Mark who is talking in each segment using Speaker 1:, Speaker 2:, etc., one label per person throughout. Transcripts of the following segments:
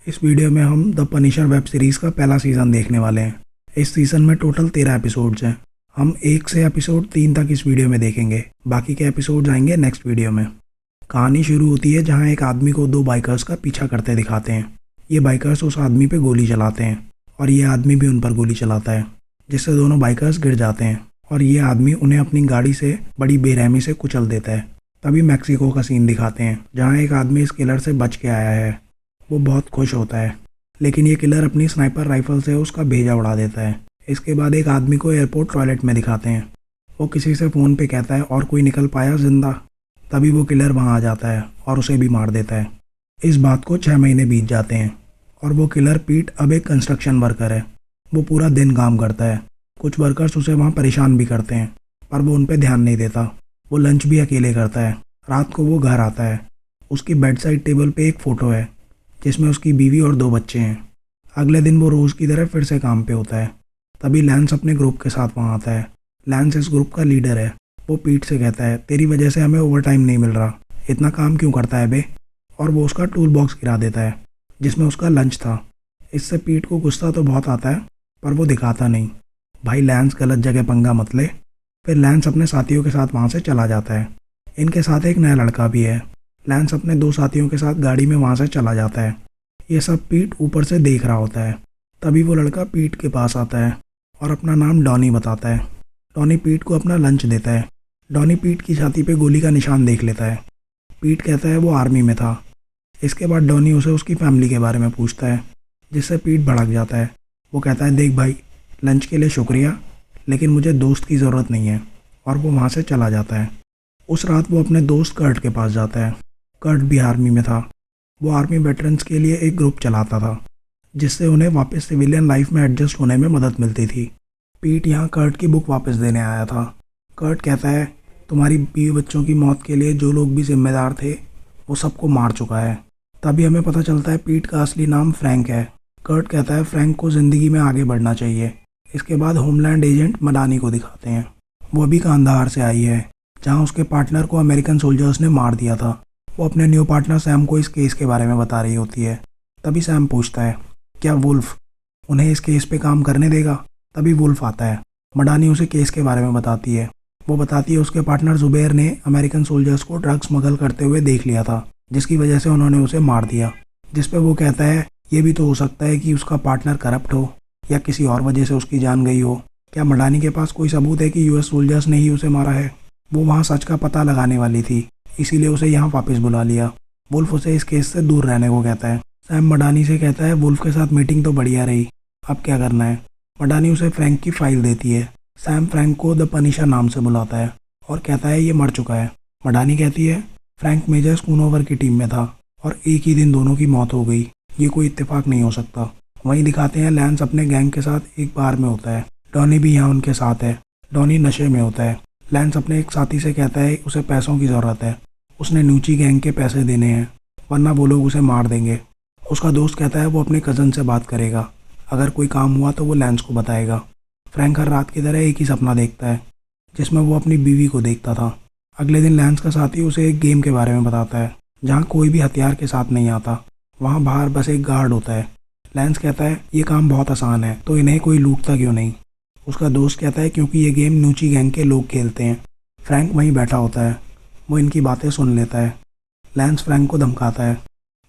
Speaker 1: इस वीडियो में हम द पनिशर वेब सीरीज़ का पहला सीज़न देखने वाले हैं। इस सीज़न में टोटल 13 एपिसोड्स हैं। हम 1 से एपिसोड 3 तक इस वीडियो में देखेंगे, बाकी के एपिसोड्स आएंगे नेक्स्ट वीडियो में। कहानी शुरू होती है जहां एक आदमी को 2 बाइकर्स का पीछा करते दिखाते हैं। ये बाइकर्स उस आदमी पे गोली चलाते हैं और ये आदमी भी उन पर गोली चलाता है, जिससे दोनों बाइकर्स गिर जाते हैं और ये आदमी उन्हें अपनी गाड़ी से बड़ी बेरहमी से कुचल देता है। तभी मैक्सिको का सीन दिखाते हैं जहाँ एक आदमी इस किलर से बच के आया है। वो बहुत खुश होता है, लेकिन ये किलर अपनी स्नाइपर राइफल से उसका भेजा उड़ा देता है। इसके बाद एक आदमी को एयरपोर्ट टॉयलेट में दिखाते हैं। वो किसी से फ़ोन पे कहता है और कोई निकल पाया जिंदा। तभी वो किलर वहाँ आ जाता है और उसे भी मार देता है। इस बात को 6 महीने बीत जाते हैं और वो किलर पीट अब एक कंस्ट्रक्शन वर्कर है। वो पूरा दिन काम करता है। कुछ वर्कर्स उसे वहाँ परेशान भी करते हैं, पर वो उन पर ध्यान नहीं देता। वो लंच भी अकेले करता है। रात को वो घर आता है। उसकी बेड साइड टेबल पे एक फ़ोटो है जिसमें उसकी बीवी और 2 बच्चे हैं। अगले दिन वो रोज़ की तरह फिर से काम पे होता है। तभी लैंस अपने ग्रुप के साथ वहाँ आता है। लैंस इस ग्रुप का लीडर है। वो पीट से कहता है, तेरी वजह से हमें ओवर टाइम नहीं मिल रहा, इतना काम क्यों करता है बे। और वो उसका टूल बॉक्स गिरा देता है जिसमें उसका लंच था। इससे पीट को गुस्सा तो बहुत आता है, पर वो दिखाता नहीं। भाई लैंस गलत जगह पंगा मत ले। फिर लैंस अपने साथियों के साथ वहाँ से चला जाता है। इनके साथ एक नया लड़का भी है। लैंस अपने 2 साथियों के साथ गाड़ी में वहाँ से चला जाता है। ये सब पीट ऊपर से देख रहा होता है। तभी वो लड़का पीट के पास आता है और अपना नाम डॉनी बताता है। डॉनी पीट को अपना लंच देता है। डॉनी पीट की छाती पे गोली का निशान देख लेता है। पीट कहता है वो आर्मी में था। इसके बाद डॉनी उसे उसकी फैमिली के बारे में पूछता है, जिससे पीट भड़क जाता है। वो कहता है, देख भाई, लंच के लिए शुक्रिया, लेकिन मुझे दोस्त की ज़रूरत नहीं है। और वो वहाँ से चला जाता है। उस रात वो अपने दोस्त कर्ट के पास जाता है। कर्ट भी आर्मी में था। वो आर्मी वेटरन्स के लिए एक ग्रुप चलाता था, जिससे उन्हें वापस सिविलियन लाइफ में एडजस्ट होने में मदद मिलती थी। पीट यहाँ कर्ट की बुक वापस देने आया था। कर्ट कहता है, तुम्हारी बीवी बच्चों की मौत के लिए जो लोग भी जिम्मेदार थे वो सबको मार चुका है। तभी हमें पता चलता है पीट का असली नाम फ्रैंक है। कर्ट कहता है फ्रैंक को ज़िंदगी में आगे बढ़ना चाहिए। इसके बाद होमलैंड एजेंट मडानी को दिखाते हैं। वो भी कांधार से आई है, जहाँ उसके पार्टनर को अमेरिकन सोल्जर्स ने मार दिया था। वो अपने न्यू पार्टनर सैम को इस केस के बारे में बता रही होती है। तभी सैम पूछता है, क्या वुल्फ उन्हें इस केस पे काम करने देगा। तभी वुल्फ आता है। मडानी उसे केस के बारे में बताती है। वो बताती है उसके पार्टनर जुबैर ने अमेरिकन सोल्जर्स को ड्रग्स स्मगल करते हुए देख लिया था, जिसकी वजह से उन्होंने उसे मार दिया। जिस पे वो कहता है, ये भी तो हो सकता है कि उसका पार्टनर करप्ट हो या किसी और वजह से उसकी जान गई हो। क्या मडानी के पास कोई सबूत है कि यूएस सोल्जर्स ने ही उसे मारा है। वो वहाँ सच का पता लगाने वाली थी, इसीलिए उसे यहाँ वापस बुला लिया। वुल्फ उसे इस केस से दूर रहने को कहता है। सैम मडानी से कहता है, वुल्फ के साथ मीटिंग तो बढ़िया रही, अब क्या करना है। मडानी उसे फ्रैंक की फाइल देती है। सैम फ्रैंक को द पनिशर नाम से बुलाता है और कहता है ये मर चुका है। मडानी कहती है, फ्रैंक मेजर स्कूनोवर की टीम में था और एक ही दिन दोनों की मौत हो गई, ये कोई इत्तेफाक नहीं हो सकता। वहीं दिखाते हैं लैंस अपने गैंग के साथ एक बार में होता है। डॉनी भी यहाँ उनके साथ है। डॉनी नशे में होता है। लैंस अपने एक साथी से कहता है उसे पैसों की ज़रूरत है, उसने न्यूची गैंग के पैसे देने हैं, वरना वो लोग उसे मार देंगे। उसका दोस्त कहता है वो अपने कज़न से बात करेगा, अगर कोई काम हुआ तो वो लैंस को बताएगा। फ्रैंक हर रात की तरह एक ही सपना देखता है, जिसमें वो अपनी बीवी को देखता था। अगले दिन लैंस का साथी उसे एक गेम के बारे में बताता है, जहाँ कोई भी हथियार के साथ नहीं आता। वहाँ बाहर बस एक गार्ड होता है। लैंस कहता है ये काम बहुत आसान है, तो इन्हें कोई लूटता क्यों नहीं। उसका दोस्त कहता है क्योंकि ये गेम न्यूची गैंग के लोग खेलते हैं। फ्रैंक वहीं बैठा होता है। वो इनकी बातें सुन लेता है। लैंस फ्रैंक को धमकाता है।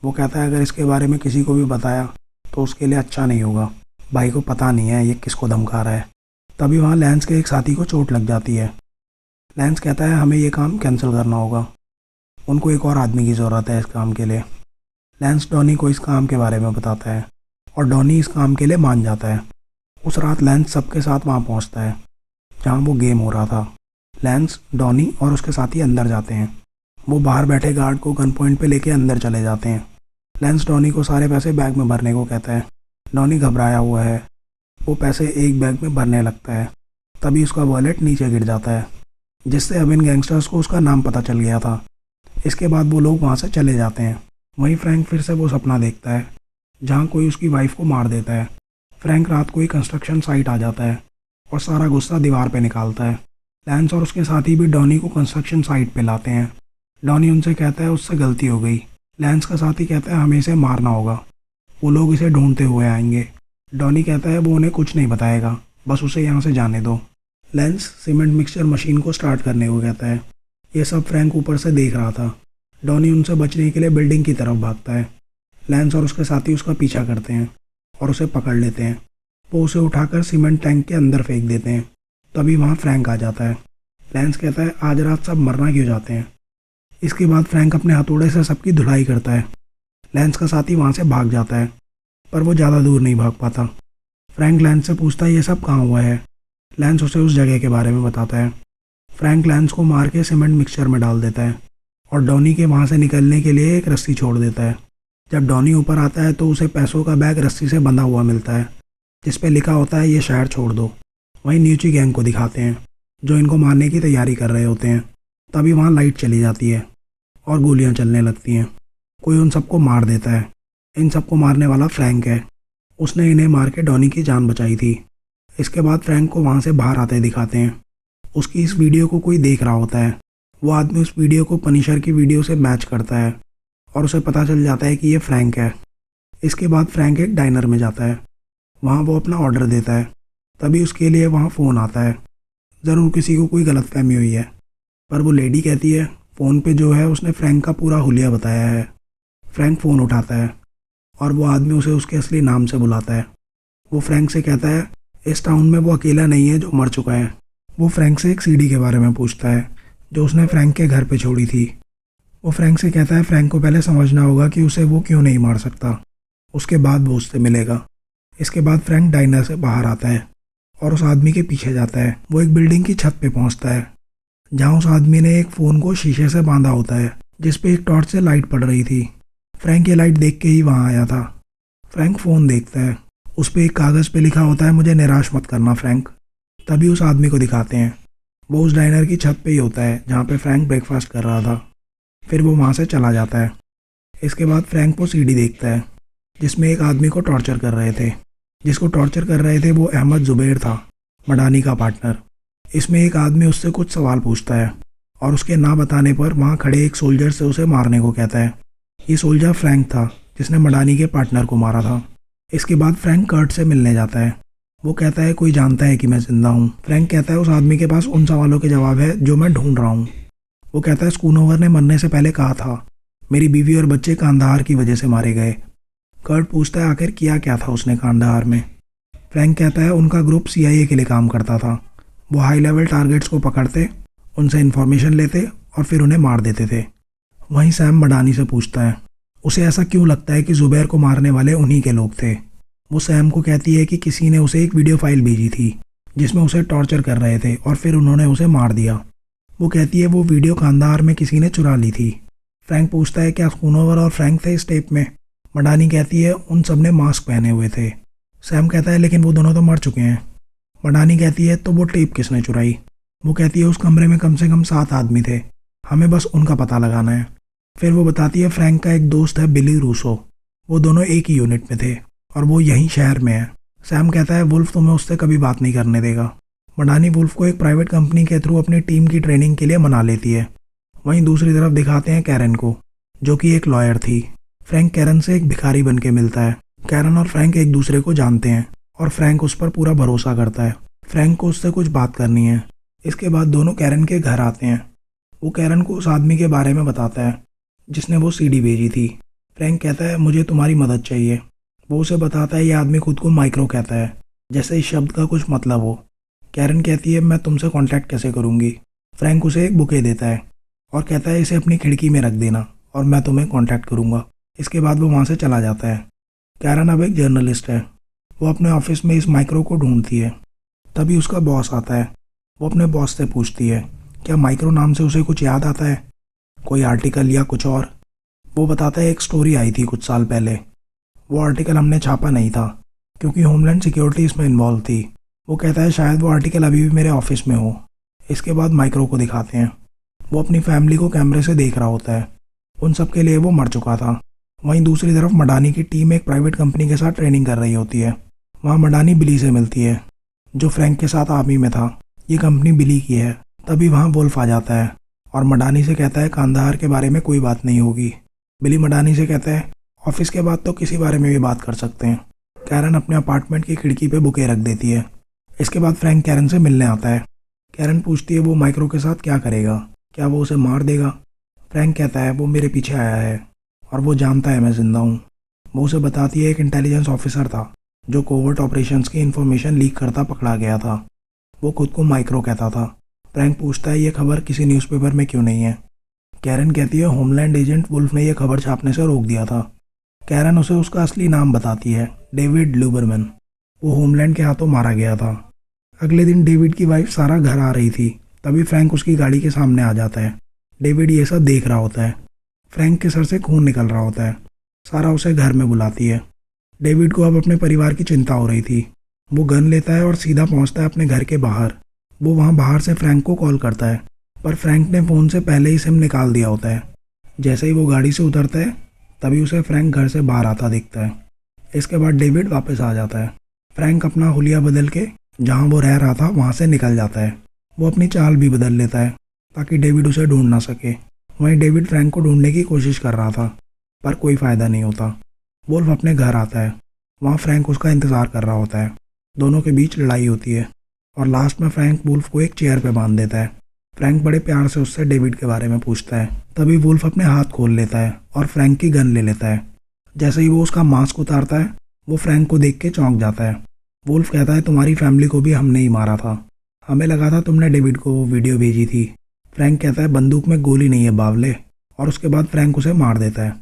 Speaker 1: वो कहता है अगर इसके बारे में किसी को भी बताया तो उसके लिए अच्छा नहीं होगा। भाई को पता नहीं है ये किसको धमका रहा है। तभी वहाँ लैंस के एक साथी को चोट लग जाती है। लैंस कहता है हमें ये काम कैंसिल करना होगा, उनको एक और आदमी की ज़रूरत है इस काम के लिए। लैंस डॉनी को इस काम के बारे में बताता है और डॉनी इस काम के लिए मान जाता है। उस रात लैंस सबके साथ वहाँ पहुँचता है जहाँ वो गेम हो रहा था। लैंस, डॉनी और उसके साथी अंदर जाते हैं। वो बाहर बैठे गार्ड को गन पॉइंट पे लेके अंदर चले जाते हैं। लैंस डॉनी को सारे पैसे बैग में भरने को कहता है। डॉनी घबराया हुआ है। वो पैसे एक बैग में भरने लगता है। तभी उसका वॉलेट नीचे गिर जाता है, जिससे अब इन गैंगस्टर्स को उसका नाम पता चल गया था। इसके बाद वो लोग वहाँ से चले जाते हैं। वहीं फ्रैंक फिर से वो सपना देखता है जहाँ कोई उसकी वाइफ को मार देता है। फ्रैंक रात को ही कंस्ट्रक्शन साइट आ जाता है और सारा गुस्सा दीवार पे निकालता है। लैंस और उसके साथी भी डॉनी को कंस्ट्रक्शन साइट पे लाते हैं। डॉनी उनसे कहता है उससे गलती हो गई। लैंस का साथी कहता है हमें इसे मारना होगा। वो लोग इसे ढूंढते हुए आएंगे। डॉनी कहता है वो उन्हें कुछ नहीं बताएगा, बस उसे यहाँ से जाने दो। लेंस सीमेंट मिक्सचर मशीन को स्टार्ट करने को कहता है। ये सब फ्रैंक ऊपर से देख रहा था। डॉनी उनसे बचने के लिए बिल्डिंग की तरफ भागता है। लेंस और उसके साथी उसका पीछा करते हैं और उसे पकड़ लेते हैं। वो उसे उठाकर सीमेंट टैंक के अंदर फेंक देते हैं। तभी वहाँ फ्रैंक आ जाता है। लेंस कहता है आज रात सब मरना क्यों चाहते हैं। इसके बाद फ्रैंक अपने हथौड़े से सबकी धुलाई करता है। लेंस का साथी वहाँ से भाग जाता है, पर वो ज़्यादा दूर नहीं भाग पाता। फ्रैंक लेंस से पूछता है ये सब कहाँ हुआ है। लेंस उसे उस जगह के बारे में बताता है। फ्रैंक लेंस को मार के सीमेंट मिक्सचर में डाल देता है और डॉनी के वहाँ से निकलने के लिए एक रस्सी छोड़ देता है। जब डॉनी ऊपर आता है तो उसे पैसों का बैग रस्सी से बंधा हुआ मिलता है, जिस पे लिखा होता है ये शहर छोड़ दो। वहीं न्यूची गैंग को दिखाते हैं जो इनको मारने की तैयारी कर रहे होते हैं। तभी वहाँ लाइट चली जाती है और गोलियाँ चलने लगती हैं। कोई उन सबको मार देता है। इन सबको मारने वाला फ्रैंक है। उसने इन्हें मार के डॉनी की जान बचाई थी। इसके बाद फ्रैंक को वहाँ से बाहर आते दिखाते हैं। उसकी इस वीडियो को कोई देख रहा होता है। वो आदमी उस वीडियो को पनिशर की वीडियो से मैच करता है और उसे पता चल जाता है कि ये फ्रैंक है। इसके बाद फ्रैंक एक डाइनर में जाता है। वहाँ वो अपना ऑर्डर देता है। तभी उसके लिए वहाँ फ़ोन आता है। ज़रूर किसी को कोई गलतफहमी हुई है, पर वो लेडी कहती है फ़ोन पे जो है उसने फ्रैंक का पूरा हुलिया बताया है। फ्रैंक फ़ोन उठाता है और वो आदमी उसे उसके असली नाम से बुलाता है। वो फ्रैंक से कहता है इस टाउन में वो अकेला नहीं है जो मर चुका है। वो फ्रैंक से एक सीडी के बारे में पूछता है जो उसने फ्रैंक के घर पे छोड़ी थी। वो फ्रैंक से कहता है फ्रैंक को पहले समझना होगा कि उसे वो क्यों नहीं मार सकता, उसके बाद वो उससे मिलेगा। इसके बाद फ्रैंक डाइनर से बाहर आता है और उस आदमी के पीछे जाता है। वो एक बिल्डिंग की छत पे पहुंचता है जहां उस आदमी ने एक फ़ोन को शीशे से बांधा होता है, जिस पे एक टॉर्च से लाइट पड़ रही थी। फ्रैंक ये लाइट देख के ही वहां आया था। फ्रैंक फ़ोन देखता है। उस पर एक कागज़ पे लिखा होता है मुझे निराश मत करना फ्रैंक। तभी उस आदमी को दिखाते हैं। वो उस डाइनर की छत पे ही होता है जहाँ पे फ्रैंक ब्रेकफास्ट कर रहा था। फिर वो वहाँ से चला जाता है। इसके बाद फ्रैंक वो सीडी देखता है जिसमें एक आदमी को टॉर्चर कर रहे थे। जिसको टॉर्चर कर रहे थे वो अहमद जुबैर था, मडानी का पार्टनर। इसमें एक आदमी उससे कुछ सवाल पूछता है और उसके ना बताने पर वहाँ खड़े एक सोल्जर से उसे मारने को कहता है। ये सोल्जर फ्रैंक था जिसने मडानी के पार्टनर को मारा था। इसके बाद फ्रैंक कर्ट से मिलने जाता है। वो कहता है कोई जानता है कि मैं जिंदा हूँ। फ्रैंक कहता है उस आदमी के पास उन सवालों के जवाब है जो मैं ढूंढ रहा हूँ। वो कहता है स्कूनोवर ने मरने से पहले कहा था मेरी बीवी और बच्चे कांदाहार की वजह से मारे गए। कर्ट पूछता है आखिर किया क्या था उसने कांदाहार में। फ्रैंक कहता है उनका ग्रुप CIA के लिए काम करता था। वो हाई लेवल टारगेट्स को पकड़ते, उनसे इन्फॉर्मेशन लेते और फिर उन्हें मार देते थे। वहीं सैम मडानी से पूछता है उसे ऐसा क्यों लगता है कि जुबैर को मारने वाले उन्हीं के लोग थे। वो सैम को कहती है कि किसी ने उसे एक वीडियो फाइल भेजी थी जिसमें उसे टॉर्चर कर रहे थे और फिर उन्होंने उसे मार दिया। वो कहती है वो वीडियो कांदाहार में किसी ने चुरा ली थी। फ्रैंक पूछता है क्या स्कूनोवर और फ्रैंक थे इस टेप में। मडानी कहती है उन सब ने मास्क पहने हुए थे। सैम कहता है लेकिन वो दोनों तो मर चुके हैं। मडानी कहती है तो वो टेप किसने चुराई। वो कहती है उस कमरे में कम से कम 7 आदमी थे, हमें बस उनका पता लगाना है। फिर वो बताती है फ्रैंक का एक दोस्त है बिली रूसो, वो दोनों एक ही यूनिट में थे और वो यहीं शहर में है। सैम कहता है वुल्फ तुम्हें उससे कभी बात नहीं करने देगा। मडानी वुल्फ को एक प्राइवेट कंपनी के थ्रू अपनी टीम की ट्रेनिंग के लिए मना लेती है। वहीं दूसरी तरफ दिखाते हैं कैरन को, जो कि एक लॉयर थी। फ्रैंक कैरन से एक भिखारी बन के मिलता है। कैरन और फ्रैंक एक दूसरे को जानते हैं और फ्रैंक उस पर पूरा भरोसा करता है। फ्रैंक को उससे कुछ बात करनी है। इसके बाद दोनों कैरन के घर आते हैं। वो कैरन को उस आदमी के बारे में बताता है जिसने वो सीडी भेजी थी। फ्रैंक कहता है मुझे तुम्हारी मदद चाहिए। वो उसे बताता है ये आदमी खुद को माइक्रो कहता है, जैसे इस शब्द का कुछ मतलब हो। कैरन कहती है मैं तुमसे कांटेक्ट कैसे करूँगी। फ्रैंक उसे एक बुके देता है और कहता है इसे अपनी खिड़की में रख देना और मैं तुम्हें कांटेक्ट करूँगा। इसके बाद वो वहाँ से चला जाता है। कैरन अब एक जर्नलिस्ट है। वो अपने ऑफिस में इस माइक्रो को ढूंढती है। तभी उसका बॉस आता है। वो अपने बॉस से पूछती है क्या माइक्रो नाम से उसे कुछ याद आता है, कोई आर्टिकल या कुछ और। वो बताता है एक स्टोरी आई थी कुछ साल पहले। वो आर्टिकल हमने छापा नहीं था क्योंकि होमलैंड सिक्योरिटी इसमें इन्वॉल्व थी। वो कहता है शायद वो आर्टिकल अभी भी मेरे ऑफिस में हो। इसके बाद माइक्रो को दिखाते हैं। वो अपनी फैमिली को कैमरे से देख रहा होता है। उन सब के लिए वो मर चुका था। वहीं दूसरी तरफ मडानी की टीम एक प्राइवेट कंपनी के साथ ट्रेनिंग कर रही होती है। वहाँ मडानी बिली से मिलती है जो फ्रैंक के साथ आर्मी में था। ये कंपनी बिली की है। तभी वहाँ वुल्फ आ जाता है और मडानी से कहता है कांदाहार के बारे में कोई बात नहीं होगी। बिली मडानी से कहता है ऑफिस के बाद तो किसी बारे में भी बात कर सकते हैं। कैरन अपने अपार्टमेंट की खिड़की पे बुके रख देती है। इसके बाद फ्रैंक कैरन से मिलने आता है। कैरन पूछती है वो माइक्रो के साथ क्या करेगा, क्या वो उसे मार देगा। फ्रैंक कहता है वो मेरे पीछे आया है और वो जानता है मैं जिंदा हूँ। वो उसे बताती है एक इंटेलिजेंस ऑफिसर था जो कोवर्ट ऑपरेशंस की इन्फॉर्मेशन लीक करता पकड़ा गया था। वो खुद को माइक्रो कहता था। फ्रैंक पूछता है ये खबर किसी न्यूज़पेपर में क्यों नहीं है। कैरन कहती है होमलैंड एजेंट वुल्फ ने यह खबर छापने से रोक दिया था। कैरन उसे उसका असली नाम बताती है, डेविड ल्यूबरमैन। वो होमलैंड के हाथों मारा गया था। अगले दिन डेविड की वाइफ सारा घर आ रही थी, तभी फ्रैंक उसकी गाड़ी के सामने आ जाता है। डेविड ये सब देख रहा होता है। फ्रैंक के सर से खून निकल रहा होता है। सारा उसे घर में बुलाती है। डेविड को अब अपने परिवार की चिंता हो रही थी। वो गन लेता है और सीधा पहुंचता है अपने घर के बाहर। वो वहां बाहर से फ्रैंक को कॉल करता है, पर फ्रैंक ने फ़ोन से पहले ही सिम निकाल दिया होता है। जैसे ही वो गाड़ी से उतरता है तभी उसे फ्रैंक घर से बाहर आता दिखता है। इसके बाद डेविड वापस आ जाता है। फ्रैंक अपना हुलिया बदल के जहाँ वो रह रहा था वहाँ से निकल जाता है। वो अपनी चाल भी बदल लेता है ताकि डेविड उसे ढूंढ ना सके। वहीं डेविड फ्रैंक को ढूंढने की कोशिश कर रहा था, पर कोई फ़ायदा नहीं होता। वुल्फ अपने घर आता है। वहाँ फ्रैंक उसका इंतज़ार कर रहा होता है। दोनों के बीच लड़ाई होती है और लास्ट में फ्रैंक वुल्फ को एक चेयर पे बांध देता है। फ्रैंक बड़े प्यार से उससे डेविड के बारे में पूछता है। तभी वुल्फ अपने हाथ खोल लेता है और फ्रैंक की गन ले लेता है। जैसे ही वो उसका मास्क उतारता है वो फ्रैंक को देख के चौंक जाता है। वुल्फ कहता है तुम्हारी फैमिली को भी हमने ही मारा था, हमें लगा था तुमने डेविड को वो वीडियो भेजी थी। फ्रैंक कहता है बंदूक में गोली नहीं है बावले, और उसके बाद फ्रैंक उसे मार देता है।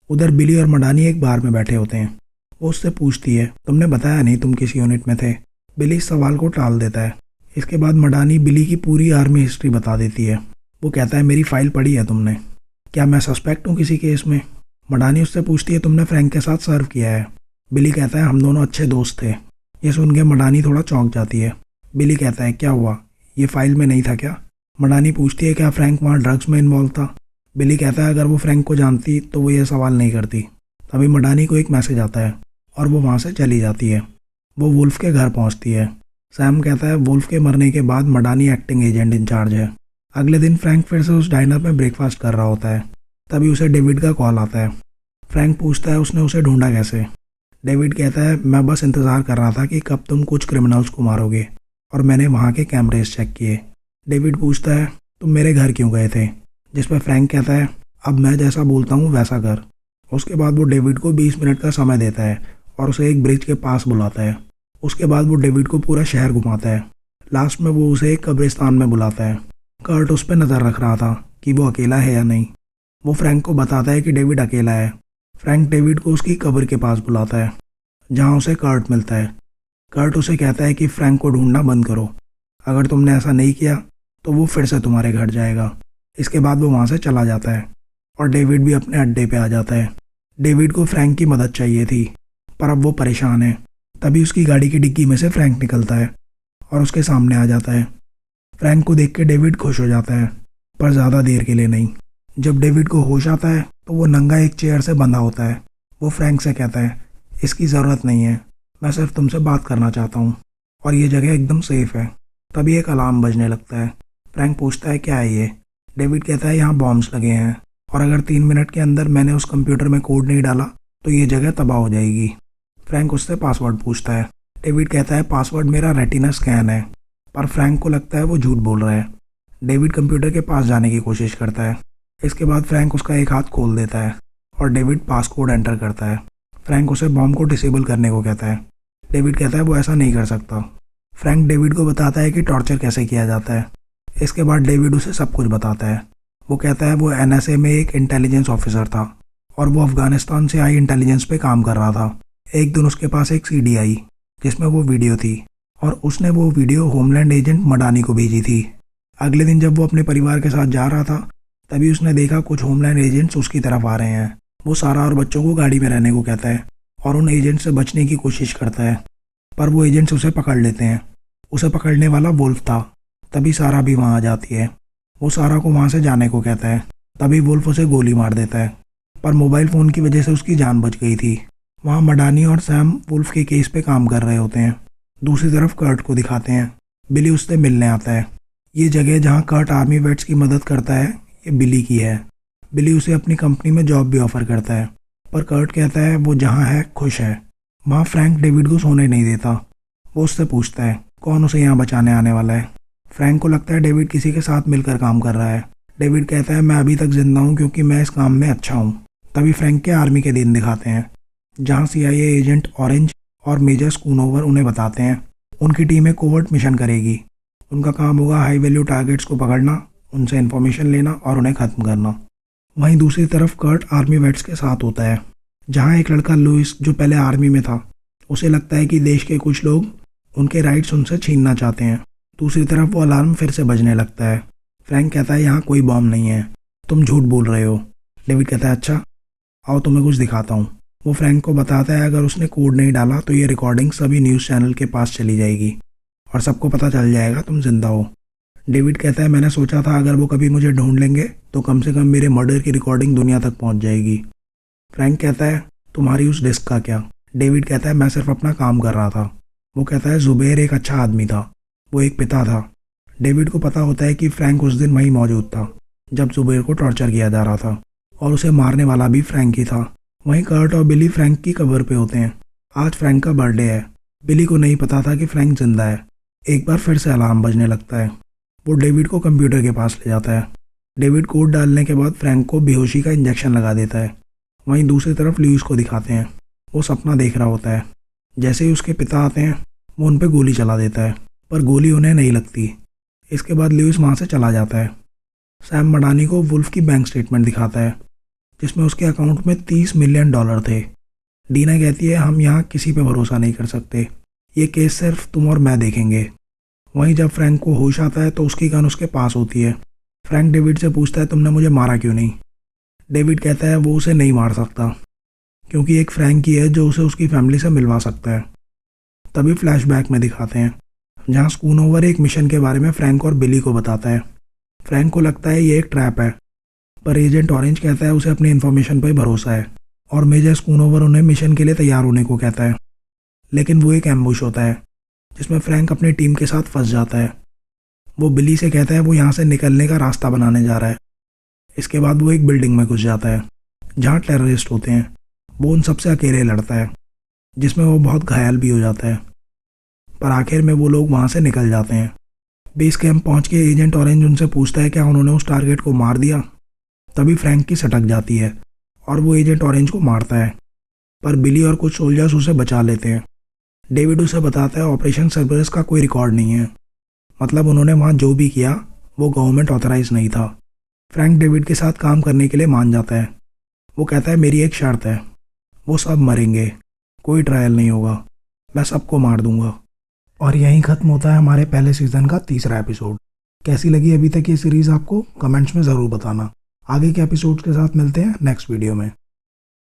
Speaker 1: उधर बिली और मडानी एक बार में बैठे होते हैं। वो उससे पूछती है तुमने बताया नहीं तुम किस यूनिट में थे। बिली इस सवाल को टाल देता है। इसके बाद मडानी बिली की पूरी आर्मी हिस्ट्री बता देती है। वो कहता है मेरी फाइल पढ़ी है तुमने, क्या मैं सस्पेक्ट हूँ किसी केस में। मडानी उससे पूछती है तुमने फ्रैंक के साथ सर्व किया है। बिली कहता है हम दोनों अच्छे दोस्त थे। ये सुन के मडानी थोड़ा चौंक जाती है। बिली कहता है क्या हुआ, ये फाइल में नहीं था क्या। मडानी पूछती है क्या फ्रैंक वहाँ ड्रग्स में इन्वॉल्व था। बिली कहता है अगर वो फ्रैंक को जानती तो वो ये सवाल नहीं करती। तभी मडानी को एक मैसेज आता है और वो वहाँ से चली जाती है। वो वुल्फ के घर पहुँचती है। सैम कहता है वुल्फ के मरने के बाद मडानी एक्टिंग एजेंट इंचार्ज है। अगले दिन फ्रैंक फिर से उस डाइनर में ब्रेकफास्ट कर रहा होता है। तभी उसे डेविड का कॉल आता है। फ्रैंक पूछता है उसने उसे ढूंढा कैसे। डेविड कहता है मैं बस इंतज़ार कर रहा था कि कब तुम कुछ क्रिमिनल्स को मारोगे और मैंने वहाँ के कैमरेज चेक किए। डेविड पूछता है तुम मेरे घर क्यों गए थे, जिस पर फ्रैंक कहता है अब मैं जैसा बोलता हूँ वैसा कर। उसके बाद वो डेविड को 20 मिनट का समय देता है और उसे एक ब्रिज के पास बुलाता है। उसके बाद वो डेविड को पूरा शहर घुमाता है। लास्ट में वो उसे एक कब्रिस्तान में बुलाता है। कर्ट उस पर नज़र रख रहा था कि वो अकेला है या नहीं। वो फ्रैंक को बताता है कि डेविड अकेला है। फ्रैंक डेविड को उसकी कब्र के पास बुलाता है जहाँ उसे कर्ट मिलता है। कर्ट उसे कहता है कि फ्रैंक को ढूंढना बंद करो, अगर तुमने ऐसा नहीं किया तो वो फिर से तुम्हारे घर जाएगा। इसके बाद वो वहाँ से चला जाता है और डेविड भी अपने अड्डे पे आ जाता है। डेविड को फ्रैंक की मदद चाहिए थी, पर अब वो परेशान है। तभी उसकी गाड़ी की डिग्गी में से फ्रैंक निकलता है और उसके सामने आ जाता है। फ्रैंक को देख के डेविड खुश हो जाता है, पर ज़्यादा देर के लिए नहीं। जब डेविड को होश आता है तो वो नंगा एक चेयर से बंधा होता है। वो फ्रैंक से कहता है इसकी ज़रूरत नहीं है, मैं सिर्फ तुमसे बात करना चाहता हूँ और ये जगह एकदम सेफ है। तभी एक अलार्म बजने लगता है। फ्रैंक पूछता है क्या है ये। डेविड कहता है यहाँ बॉम्ब्स लगे हैं और अगर 3 मिनट के अंदर मैंने उस कंप्यूटर में कोड नहीं डाला तो ये जगह तबाह हो जाएगी। फ्रैंक उससे पासवर्ड पूछता है। डेविड कहता है पासवर्ड मेरा रेटिना स्कैन है, पर फ्रैंक को लगता है वो झूठ बोल रहा है। डेविड कंप्यूटर के पास जाने की कोशिश करता है। इसके बाद फ्रैंक उसका एक हाथ खोल देता है और डेविड पासकोड एंटर करता है। फ्रैंक उसे बॉम्ब को डिसेबल करने को कहता है। डेविड कहता है वो ऐसा नहीं कर सकता। फ्रैंक डेविड को बताता है कि टॉर्चर कैसे किया जाता है। इसके बाद डेविड उसे सब कुछ बताता है। वो कहता है वो NSA में एक इंटेलिजेंस ऑफिसर था और वो अफगानिस्तान से आई इंटेलिजेंस पे काम कर रहा था। एक दिन उसके पास एक CD आई जिसमें वो वीडियो थी और उसने वो वीडियो होमलैंड एजेंट मडानी को भेजी थी। अगले दिन जब वो अपने परिवार के साथ जा रहा था तभी उसने देखा कुछ होमलैंड एजेंट्स उसकी तरफ आ रहे हैं। वो सारा और बच्चों को गाड़ी में रहने को कहता है और उन एजेंट से बचने की कोशिश करता है, पर वो एजेंट्स उसे पकड़ लेते हैं। उसे पकड़ने वाला वुल्फ था। तभी सारा भी वहाँ आ जाती है। वो सारा को वहाँ से जाने को कहता है। तभी वुल्फ उसे गोली मार देता है, पर मोबाइल फ़ोन की वजह से उसकी जान बच गई थी। वहाँ मडानी और सैम वुल्फ के केस पे काम कर रहे होते हैं। दूसरी तरफ कर्ट को दिखाते हैं। बिली उससे मिलने आता है। ये जगह जहाँ कर्ट आर्मी वेट्स की मदद करता है ये बिली की है। बिली उसे अपनी कंपनी में जॉब भी ऑफर करता है, पर कर्ट कहता है वो जहाँ है खुश है। वहाँ फ्रैंक डेविड को सोने नहीं देता। वो उससे पूछता है कौन उसे यहाँ बचाने आने वाला है। फ्रैंक को लगता है डेविड किसी के साथ मिलकर काम कर रहा है। डेविड कहता है मैं अभी तक जिंदा हूँ क्योंकि मैं इस काम में अच्छा हूँ। तभी फ्रैंक के आर्मी के दिन दिखाते हैं जहाँ CIA एजेंट ऑरेंज और मेजर स्कूनोवर उन्हें बताते हैं उनकी टीम एक कोवर्ट मिशन करेगी। उनका काम होगा हाई वैल्यू टारगेट्स को पकड़ना, उनसे इन्फॉर्मेशन लेना और उन्हें ख़त्म करना। वहीं दूसरी तरफ कर्ट आर्मी वेट्स के साथ होता है जहाँ एक लड़का लुइस जो पहले आर्मी में था उसे लगता है कि देश के कुछ लोग उनके राइट्स उनसे छीनना चाहते हैं। दूसरी तरफ वो अलार्म फिर से बजने लगता है। फ्रैंक कहता है यहाँ कोई बॉम्ब नहीं है, तुम झूठ बोल रहे हो। डेविड कहता है अच्छा आओ तुम्हें कुछ दिखाता हूँ। वो फ्रैंक को बताता है अगर उसने कोड नहीं डाला तो ये रिकॉर्डिंग सभी न्यूज़ चैनल के पास चली जाएगी और सबको पता चल जाएगा तुम जिंदा हो। डेविड कहता है मैंने सोचा था अगर वो कभी मुझे ढूंढ लेंगे तो कम से कम मेरे मर्डर की रिकॉर्डिंग दुनिया तक पहुंच जाएगी। फ्रैंक कहता है तुम्हारी उस डिस्क का क्या। डेविड कहता है मैं सिर्फ अपना काम कर रहा था। वो कहता है जुबैर एक अच्छा आदमी था, वो एक पिता था। डेविड को पता होता है कि फ्रैंक उस दिन वहीं मौजूद था जब जुबैर को टॉर्चर किया जा रहा था और उसे मारने वाला भी फ्रैंक ही था। वहीं कर्ट और बिली फ्रैंक की कब्र पे होते हैं। आज फ्रैंक का बर्थडे है। बिली को नहीं पता था कि फ्रैंक जिंदा है। एक बार फिर से अलार्म बजने लगता है। वो डेविड को कंप्यूटर के पास ले जाता है। डेविड कोड डालने के बाद फ्रैंक को बेहोशी का इंजेक्शन लगा देता है। वहीं दूसरी तरफ ल्यूइस को दिखाते हैं। वो सपना देख रहा होता है। जैसे ही उसके पिता आते हैं वो उन पर गोली चला देता है पर गोली उन्हें नहीं लगती। इसके बाद ल्यूइस वहाँ से चला जाता है। सैम मडानी को वुल्फ की बैंक स्टेटमेंट दिखाता है जिसमें उसके अकाउंट में $30 मिलियन थे। डीना कहती है हम यहाँ किसी पे भरोसा नहीं कर सकते, ये केस सिर्फ तुम और मैं देखेंगे। वहीं जब फ्रैंक को होश आता है तो उसकी गन उसके पास होती है। फ्रैंक डेविड से पूछता है तुमने मुझे मारा क्यों नहीं। डेविड कहता है वो उसे नहीं मार सकता क्योंकि एक फ्रैंक ही है जो उसे उसकी फैमिली से मिलवा सकता है। तभी फ्लैशबैक में दिखाते हैं जहाँ स्कूनोवर एक मिशन के बारे में फ्रैंक और बिली को बताता है। फ्रैंक को लगता है ये एक ट्रैप है पर एजेंट ऑरेंज कहता है उसे अपनी इन्फॉर्मेशन पर भरोसा है और मेजर स्कूनोवर उन्हें मिशन के लिए तैयार होने को कहता है। लेकिन वो एक एम्बुश होता है जिसमें फ्रैंक अपनी टीम के साथ फंस जाता है। वो बिली से कहता है वो यहाँ से निकलने का रास्ता बनाने जा रहा है। इसके बाद वो एक बिल्डिंग में घुस जाता है जहाँ टेररिस्ट होते हैं। वो उन सबसे अकेले लड़ता है जिसमें वो बहुत घायल भी हो जाता है पर आखिर में वो लोग वहाँ से निकल जाते हैं। बेस कैंप पहुँच के एजेंट ऑरेंज उनसे पूछता है क्या उन्होंने उस टारगेट को मार दिया। तभी फ्रैंक की सटक जाती है और वो एजेंट ऑरेंज को मारता है पर बिली और कुछ सोल्जर्स उसे बचा लेते हैं। डेविड उसे बताता है ऑपरेशन सर्बरस का कोई रिकॉर्ड नहीं है, मतलब उन्होंने वहाँ जो भी किया वो गवर्नमेंट ऑथराइज नहीं था। फ्रैंक डेविड के साथ काम करने के लिए मान जाता है। वो कहता है मेरी एक शर्त है, वो सब मरेंगे, कोई ट्रायल नहीं होगा, मैं सबको मार दूंगा। और यहीं ख़त्म होता है हमारे पहले सीज़न का 3रा एपिसोड। कैसी लगी अभी तक ये सीरीज़ आपको कमेंट्स में ज़रूर बताना। आगे के एपिसोड्स के साथ मिलते हैं नेक्स्ट वीडियो में।